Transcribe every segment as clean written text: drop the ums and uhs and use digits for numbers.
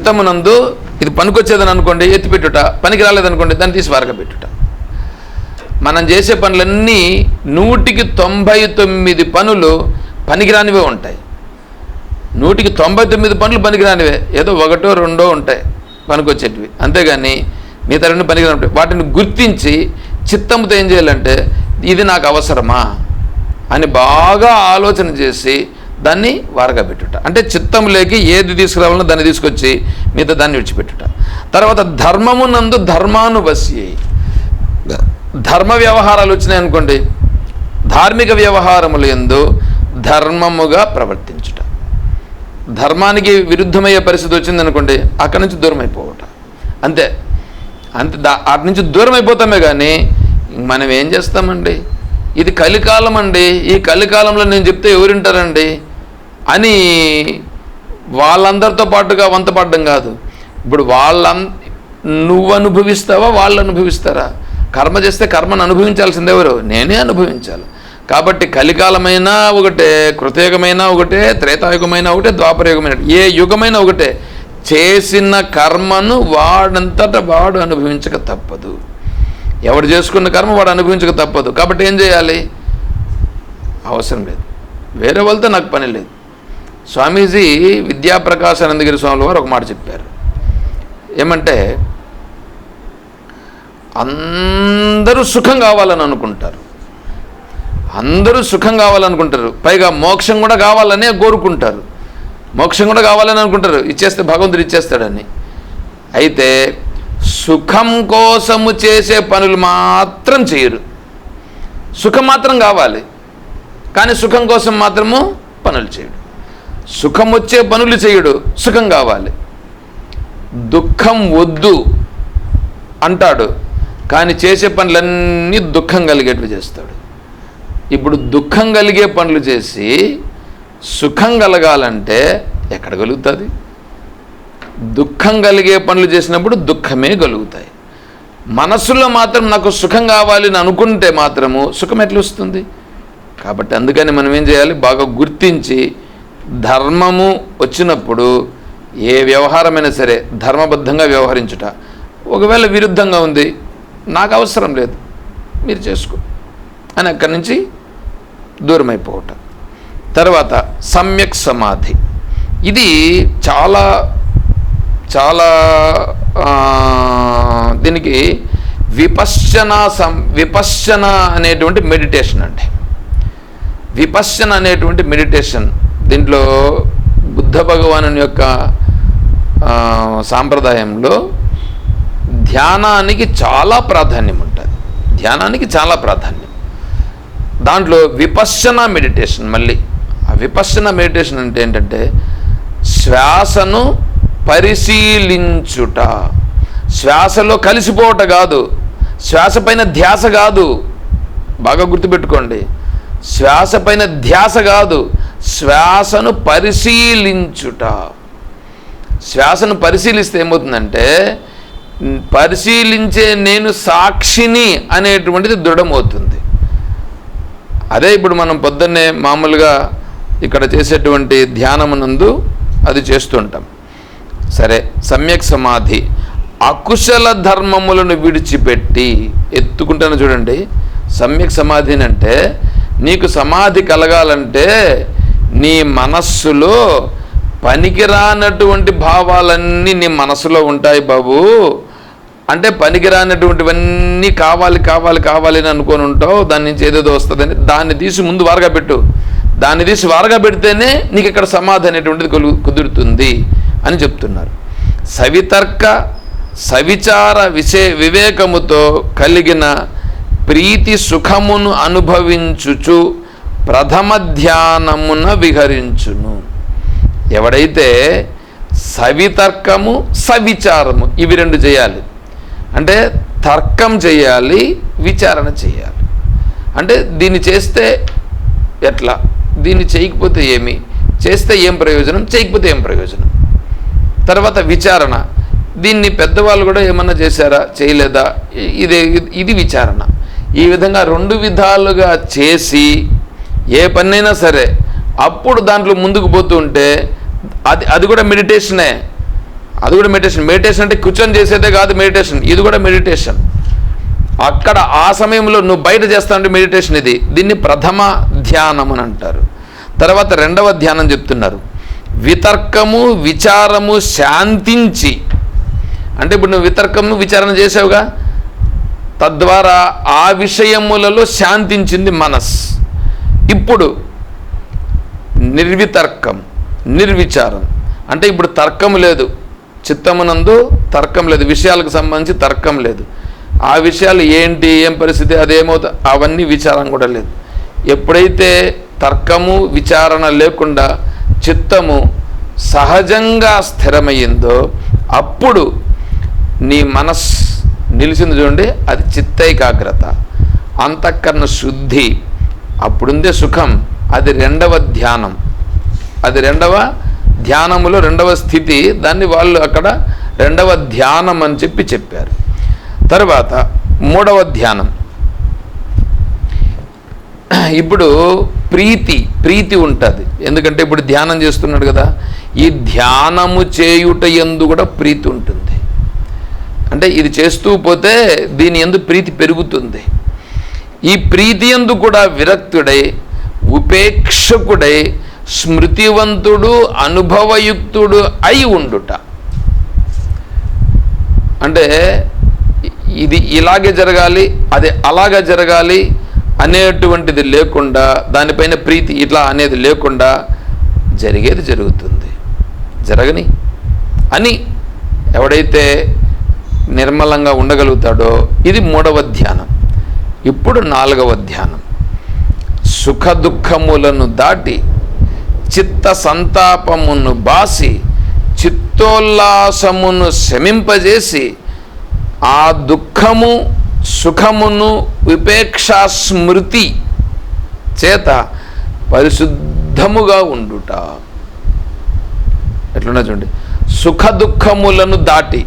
చిత్తమునందు ఇది పనికొచ్చేదని అనుకోండి ఎత్తిపెట్టుట, పనికి రాలేదనుకోండి దాన్ని తీసి వారగబెట్టుట. మనం చేసే పనులన్నీ 199 పనులు పనికిరానివే ఉంటాయి. 199 పనులు పనికిరానివే, ఏదో 1 2 ఉంటాయి పనికొచ్చేటివి, అంతేగాని మిగతా 2 పనికిరాని. వాటిని గుర్తించి చిత్తంతో ఏం చేయాలంటే ఇది నాకు అవసరమా అని బాగా ఆలోచన చేసి దాన్ని వారగబెట్టుట. అంటే చిత్తంలోకి ఏది తీసుకురావాలనో దాన్ని తీసుకొచ్చి మిగతా దాన్ని విడిచిపెట్టుట. తర్వాత ధర్మమునందు ధర్మానువశ్యై, ధర్మ వ్యవహారాలు వచ్చినాయి అనుకోండి, ధార్మిక వ్యవహారములు యందు ధర్మముగా ప్రవర్తించుట. ధర్మానికి విరుద్ధమయ్యే పరిస్థితి వచ్చిందనుకోండి అక్కడి నుంచి దూరం అయిపోవట. అంతే అంతే, అటు నుంచి దూరం అయిపోతామే. కానీ మనం ఏం చేస్తామండి, ఇది కలికాలం అండి, ఈ కలికాలంలో నేను చెప్తే ఎవరింటారండి అని వాళ్ళందరితో పాటుగా వంతపడడం కాదు. ఇప్పుడు నువ్వు అనుభవిస్తావా వాళ్ళు అనుభవిస్తారా? కర్మ చేస్తే కర్మను అనుభవించాల్సింది ఎవరు? నేనే అనుభవించాలి. కాబట్టి కలికాలమైనా ఒకటే, కృతయుగమైనా ఒకటే, త్రేతాయుగమైనా ఒకటే, ద్వాపరయుగమైన ఏ యుగమైనా ఒకటే, చేసిన కర్మను వాడంతటా వాడు అనుభవించక తప్పదు. ఎవడు చేసుకున్న కర్మ వాడు అనుభవించక తప్పదు. కాబట్టి ఏం చేయాలి? అవసరం లేదు, వేరే వాళ్ళతో నాకు పని లేదు. స్వామీజీ విద్యాప్రకాశానందగిరి స్వాముల వారు ఒక మాట చెప్పారు. ఏమంటే అందరూ సుఖం కావాలని అనుకుంటారు, అందరూ సుఖం కావాలనుకుంటారు, పైగా మోక్షం కూడా కావాలనే కోరుకుంటారు, మోక్షం కూడా కావాలని అనుకుంటారు, ఇచ్చేస్తే భగవంతుడు ఇచ్చేస్తాడని. అయితే సుఖం కోసము చేసే పనులు మాత్రం చేయరు. సుఖం మాత్రం కావాలి కానీ సుఖం కోసం మాత్రము పనులు చేయడు. సుఖం వచ్చే పనులు చేయడు, సుఖం కావాలి. దుఃఖం వద్దు అంటాడు కానీ చేసే పనులన్నీ దుఃఖం కలిగేటివి చేస్తాడు. ఇప్పుడు దుఃఖం కలిగే పనులు చేసి సుఖం కలగాలంటే ఎక్కడ కలుగుతుంది? దుఃఖం కలిగే పనులు చేసినప్పుడు దుఃఖమే కలుగుతాయి. మనసులో మాత్రం నాకు సుఖం కావాలి అని అనుకుంటే మాత్రము సుఖం ఎట్లా వస్తుంది? కాబట్టి అందుకని మనం ఏం చేయాలి? బాగా గుర్తించి ధర్మము వచ్చినప్పుడు ఏ వ్యవహారమైనా సరే ధర్మబద్ధంగా వ్యవహరించుట. ఒకవేళ విరుద్ధంగా ఉంది, నాకు అవసరం లేదు మీరు చేసుకో అని అక్కడి నుంచి దూరం అయిపోవటం. తర్వాత సమ్యక్ సమాధి, ఇది చాలా చాలా దీనికి విపశ్చన అనేటువంటి మెడిటేషన్ అండి. విపశ్చన అనేటువంటి మెడిటేషన్, దీంట్లో బుద్ధ భగవాను యొక్క సాంప్రదాయంలో ధ్యానానికి చాలా ప్రాధాన్యం ఉంటుంది. ధ్యానానికి చాలా ప్రాధాన్యం. దాంట్లో విపశ్చన మెడిటేషన్, మళ్ళీ ఆ విపశ్చన మెడిటేషన్ అంటే ఏంటంటే శ్వాసను పరిశీలించుట. శ్వాసలో కలిసిపోవట కాదు, శ్వాస పైన ధ్యాస కాదు. బాగా గుర్తుపెట్టుకోండి, శ్వాస పైన ధ్యాస కాదు, శ్వాసను పరిశీలించుట. శ్వాసను పరిశీలిస్తే ఏమవుతుందంటే పరిశీలించే నేను సాక్షిని అనేటువంటిది దృఢమవుతుంది. అదే ఇప్పుడు మనం పొద్దున్నే మామూలుగా ఇక్కడ చేసేటువంటి ధ్యానమునందు అది చేస్తుంటాం. సరే, సమ్యక్ సమాధి అకుశల ధర్మములను విడిచిపెట్టి ఎత్తుకుంటాను చూడండి. సమ్యక్ సమాధిని అంటే నీకు సమాధి కలగాలంటే నీ మనస్సులో పనికిరానటువంటి భావాలన్నీ నీ మనసులో ఉంటాయి బాబు. అంటే పనికిరానటువంటివన్నీ కావాలి కావాలి కావాలి అని అనుకొని ఉంటావు, దాని నుంచి ఏదేదో వస్తుందని దాన్ని తీసి ముందు వారగా పెట్టు. దాన్ని తీసి వారగా పెడితేనే నీకు ఇక్కడ సమాధి అనేటువంటిది కుదురుతుంది అని చెప్తున్నారు. సవితర్క సవిచార వివేకముతో కలిగిన ప్రీతి సుఖమును అనుభవించుచు ప్రథమ ధ్యానమున విహరించును. ఎవడైతే సవితర్కము సవిచారము ఇవి రెండు చేయాలి, అంటే తర్కం చేయాలి, విచారణ చేయాలి. అంటే దీన్ని చేస్తే ఎట్లా, దీన్ని చేయకపోతే ఏమి, చేస్తే ఏం ప్రయోజనం, చేయకపోతే ఏం ప్రయోజనం. తర్వాత విచారణ, దీన్ని పెద్దవాళ్ళు కూడా ఏమన్నా చేశారా చేయలేదా, ఇది విచారణ. ఈ విధంగా 2 విధాలుగా చేసి ఏ పనైనా సరే అప్పుడు దాంట్లో ముందుకు పోతూ ఉంటే అది కూడా మెడిటేషనే. అది కూడా మెడిటేషన్. మెడిటేషన్ అంటే కూర్చొని చేసేదే కాదు మెడిటేషన్, ఇది కూడా మెడిటేషన్. అక్కడ ఆ సమయంలో నువ్వు బయట చేస్తావంటే మెడిటేషన్ ఇది. దీన్ని ప్రథమ ధ్యానం అని అంటారు. తర్వాత రెండవ ధ్యానం చెప్తున్నారు, వితర్కము విచారము శాంతించి. అంటే ఇప్పుడు నువ్వు వితర్కము విచారణ చేసావుగా, తద్వారా ఆ విషయములలో శాంతించింది మనస్. ఇప్పుడు నిర్వితర్కం నిర్విచారం అంటే ఇప్పుడు తర్కం లేదు, చిత్తమునందు తర్కం లేదు, విషయాలకు సంబంధించి తర్కం లేదు. ఆ విషయాలు ఏంటి, ఏం పరిస్థితి, అదేమవుతా, అవన్నీ విచారం కూడా లేదు. ఎప్పుడైతే తర్కము విచారణ లేకుండా చిత్తము సహజంగా స్థిరమయ్యిందో అప్పుడు నీ మనస్ నిలిచింది చూడండి, అది చిత్తైకాగ్రత, అంతఃకరణ శుద్ధి, అప్పుడుందే సుఖం. అది రెండవ ధ్యానం. అది రెండవ ధ్యానములో రెండవ స్థితి. దాన్ని వాళ్ళు అక్కడ రెండవ ధ్యానం అని చెప్పారు. తర్వాత మూడవ ధ్యానం. ఇప్పుడు ప్రీతి ఉంటుంది. ఎందుకంటే ఇప్పుడు ధ్యానం చేస్తున్నాడు కదా, ఈ ధ్యానము చేయుట యందు కూడా ప్రీతి ఉంటుంది. అంటే ఇది చేస్తూ పోతే దీని యందు ప్రీతి పెరుగుతుంది. ఈ ప్రీతి యందు కూడా విరక్తుడై ఉపేక్షకుడై స్మృతివంతుడు అనుభవయుక్తుడు అయి ఉండుట. అంటే ఇది ఇలాగే జరగాలి, అది అలాగే జరగాలి అనేటువంటిది లేకుండా, దానిపైన ప్రీతి ఇట్లా అనేది లేకుండా జరిగేది జరుగుతుంది, జరగని అని ఎవడైతే నిర్మలంగా ఉండగలుగుతాడో, ఇది మూడవ ధ్యానం. ఇప్పుడు నాలుగవ ధ్యానం, సుఖ దుఃఖములను దాటి చిత్త సంతాపమును బాసి చిత్తోల్లాసమును శమింపజేసి ఆ దుఃఖము సుఖమును విపేక్షా స్మృతి చేత పరిశుద్ధముగా ఉండుట. ఎట్లున్నా చూడండి, సుఖ దుఃఖములను దాటి,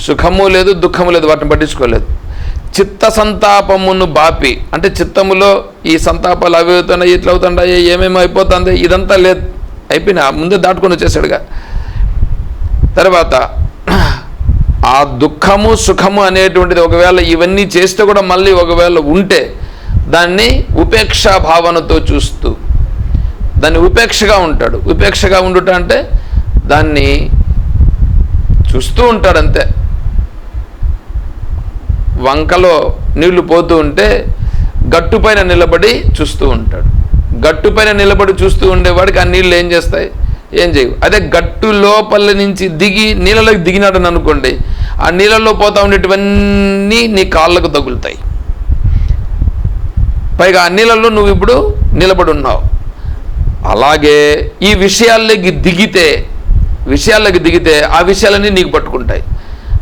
సుఖము లేదు దుఃఖము లేదు, వాటిని పట్టించుకోలేదు. చిత్త సంతాపమును బాపి, అంటే చిత్తములో ఈ సంతాపాలు అవి అవుతున్నాయి, ఇట్లా అవుతున్నాయి, ఏమేమి అయిపోతుంది, ఇదంతా లేదు, అయిపోయినా ముందే దాటుకొని వచ్చేసాడుగా. తర్వాత ఆ దుఃఖము సుఖము అనేటువంటిది ఒకవేళ ఇవన్నీ చేస్తే కూడా మళ్ళీ ఒకవేళ ఉంటే దాన్ని ఉపేక్షా భావనతో చూస్తూ దాన్ని ఉపేక్షగా ఉంటాడు. ఉపేక్షగా ఉండుట అంటే దాన్ని చూస్తూ ఉంటాడు అంతే. వంకలో నీళ్లు పోతూ ఉంటే గట్టుపైన నిలబడి చూస్తూ ఉంటాడు. గట్టుపైన నిలబడి చూస్తూ ఉండేవాడికి ఆ నీళ్ళు ఏం చేస్తాయి, ఏం చేయవు. అదే గట్టు లోపల నుంచి దిగి నీళ్ళలోకి దిగినాడని అనుకోండి, ఆ నీళ్ళలో పోతా ఉండేటివన్నీ నీ కాళ్ళకు తగులుతాయి. పైగా ఆ నీళ్ళల్లో నువ్వు ఇప్పుడు నిలబడి ఉన్నావు. అలాగే ఈ విషయాల్లోకి దిగితే ఆ విషయాలన్నీ నీకు పట్టుకుంటాయి.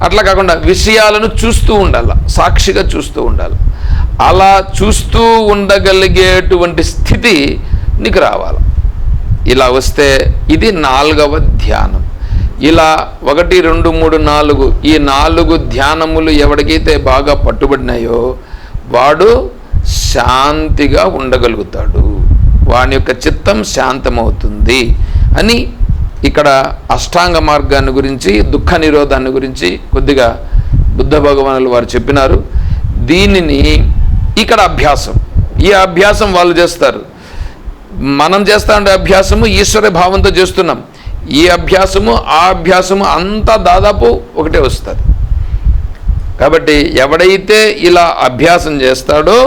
అట్లా కాకుండా విషయాలను చూస్తూ ఉండాలి, సాక్షిగా చూస్తూ ఉండాలి. అలా చూస్తూ ఉండగలిగేటువంటి స్థితి నీకు రావాలి. ఇలా వస్తే ఇది నాలుగవ ధ్యానం. ఇలా 1, 2, 3, 4 ఈ 4 ధ్యానములు ఎవరికైతే బాగా పట్టుబడినాయో వాడు శాంతిగా ఉండగలుగుతాడు, వాని యొక్క చిత్తం శాంతమవుతుంది అని ఇక్కడ అష్టాంగ మార్గాన్ని గురించి, దుఃఖ నిరోధాన్ని గురించి కొద్దిగా బుద్ధ భగవానులు వారు చెప్పినారు. దీనిని ఇక్కడ అభ్యాసం, ఈ అభ్యాసం వాళ్ళు చేస్తారు. మనం చేస్తా ఉండే అభ్యాసము ఈశ్వర భావంతో చేస్తున్నాం. ఈ అభ్యాసము ఆ అభ్యాసము అంతా దాదాపు ఒకటే వస్తుంది. కాబట్టి ఎవడైతే ఇలా అభ్యాసం చేస్తాడో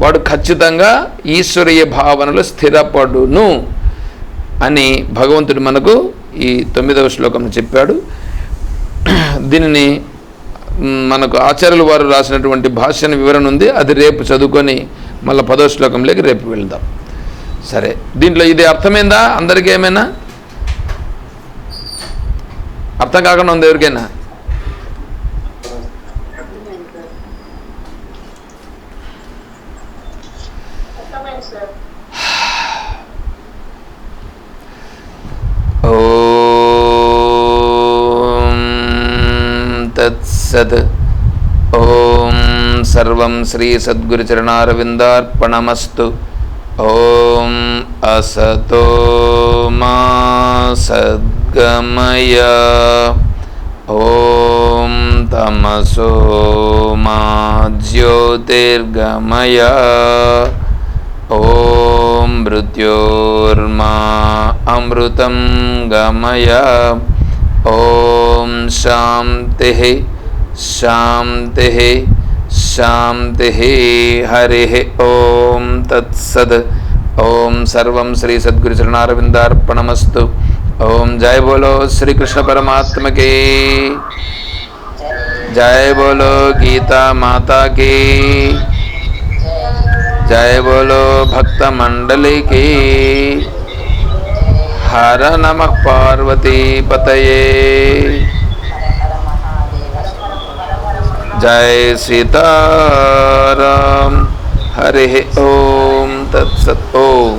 వాడు ఖచ్చితంగా ఈశ్వరీయ భావనలో స్థిరపడును అని భగవంతుడు మనకు ఈ 9వ శ్లోకంలో చెప్పాడు. దీనిని మనకు ఆచార్యులు వారు రాసినటువంటి భాష్యాన్ని వివరణ ఉంది, అది రేపు చదువుకొని మళ్ళీ 10వ శ్లోకంలోకి రేపు వెళ్దాం. సరే, దీంట్లో ఇది అర్థమైందా? అందరికీ ఏమైనా అర్థం కాకుండా ఉంది ఎవరికైనా? ఓం తత్సత్. ఓం సర్వం శ్రీ సద్గురుచరణారవిందార్పణమస్తు. ఓం అసతో మా సద్గమయ, तमसो मा ज्योतिर्गमय ॐ मृत्योर्मा अमृतं गमय ॐ शान्तिः शान्तिः शान्तिः हरिः ॐ तत्सद् ॐ सर्वं श्री सद्गुरु चरणारविन्दार्पणमस्तु। ॐ जय बोलो श्री कृष्ण परमात्मा की जय, बोलो गीता माता की जय, बोलो भक्त मंडली की। हर नमः पार्वती पतये। जय सीताराम। हरि ओम तत्सत्। ओम।